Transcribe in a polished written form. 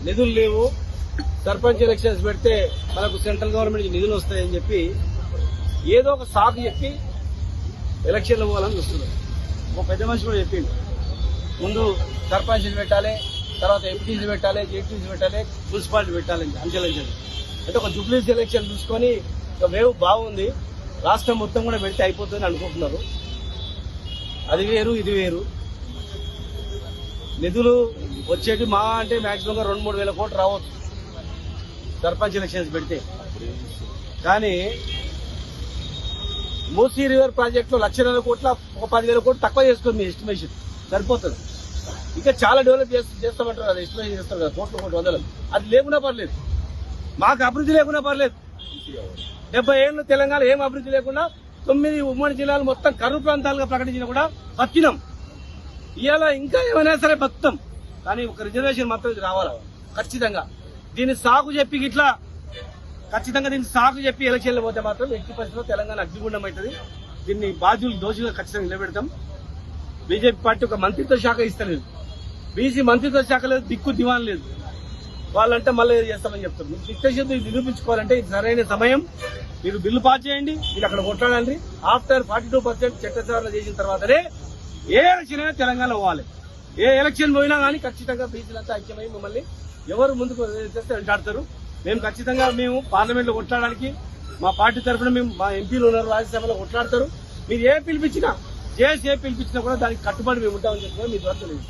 నిధులు లేవు, సర్పంచ్ ఎలక్షన్స్ పెడితే మనకు సెంట్రల్ గవర్నమెంట్ నిధులు వస్తాయని చెప్పి ఏదో ఒక సాకు చెప్పి ఎలక్షన్లు పోవాలని చూస్తున్నారు. ఒక పెద్ద మనిషి కూడా చెప్పిండు, ముందు సర్పంచ్లు పెట్టాలి, తర్వాత ఎంపీటీసీ పెట్టాలి, జేపీటీసీ పెట్టాలి, మున్సిపాలిటీ పెట్టాలి అంచెలంచెలు. అంటే ఒక జూబ్లీస్ ఎలక్షన్ చూసుకొని ఒక వేవ్ బాగుంది, రాష్ట్రం మొత్తం కూడా పెడితే అయిపోతుందని అనుకుంటున్నారు. అది వేరు ఇది వేరు. నిధులు వచ్చేటి మా అంటే మాక్సిమంగా 2-3 వేల కోట్లు రావచ్చు సర్పంచ్ ఎలక్షన్స్ పెడితే. కానీ మూసీ రివర్ ప్రాజెక్టులో 1,00,000 కోట్ల ఒక 10,000 కోట్లు తక్కువ చేసుకుంది మీ ఎస్టిమేషన్ సరిపోతుంది. ఇంకా చాలా డెవలప్ చేస్తామంటారు కదా, ఎస్టిమేషన్ చేస్తారు కదా, కోట్లు వందలు. అది లేకున్నా పర్లేదు, మాకు అభివృద్ధి లేకున్నా పర్లేదు. 70 ఏళ్ళు తెలంగాణ ఏం అభివృద్ధి లేకుండా 9 ఉమ్మడి జిల్లాలు మొత్తం కరువు ప్రాంతాలుగా ప్రకటించినా కూడా బతికినాం. ఇవాళ ఇంకా ఏమైనా సరే బతుకుతాం, కానీ ఒక రిజర్వేషన్ మాత్రం ఇది రావాలా ఖచ్చితంగా. దీన్ని సాకు చెప్పి ఇట్లా ఖచ్చితంగా దీన్ని సాకు చెప్పి ఎలక్షన్లు పోతే మాత్రం ఎట్టి పరిస్థితుల్లో తెలంగాణ అగ్నిగుండం అవుతుంది. దీన్ని బాధ్యులు దోషులుగా ఖచ్చితంగా నిలబెడతాం. బీజేపీ పార్టీ ఒక మంత్రిత్వ శాఖ ఇస్తలేదు, బీసీ మంత్రిత్వ శాఖ లేదు, దిక్కు దివాన్ లేదు. వాళ్ళంటే మళ్ళీ చేస్తామని చెప్తారు. మీరు చిత్తశుద్ధి నిరూపించుకోవాలంటే ఇది సరైన సమయం. మీరు బిల్లు పాస్ చేయండి, మీరు అక్కడ కొట్లాడండి. ఆఫ్టర్ 42% చట్ట సవరణ చేసిన తర్వాతనే ఏ ఎలక్షన్ అయినా తెలంగాణ పోవాలి. ఏ ఎలక్షన్ పోయినా కానీ ఖచ్చితంగా బీసీలంతా ఐక్యమై మిమ్మల్ని ఎవరు ముందుకు చేస్తే వెంటాడతారు. మేము ఖచ్చితంగా పార్లమెంట్ లో కొట్లాడడానికి మా పార్టీ తరఫున మా ఎంపీలు ఉన్నారు, రాజ్యసభలో కొట్లాడతారు. మీరు ఏ పిలిపించినా ఏ పిలిపించినా కూడా దానికి కట్టుబడి మేము ఉంటామని చెప్పి మీ ద్వారా తెలియదు.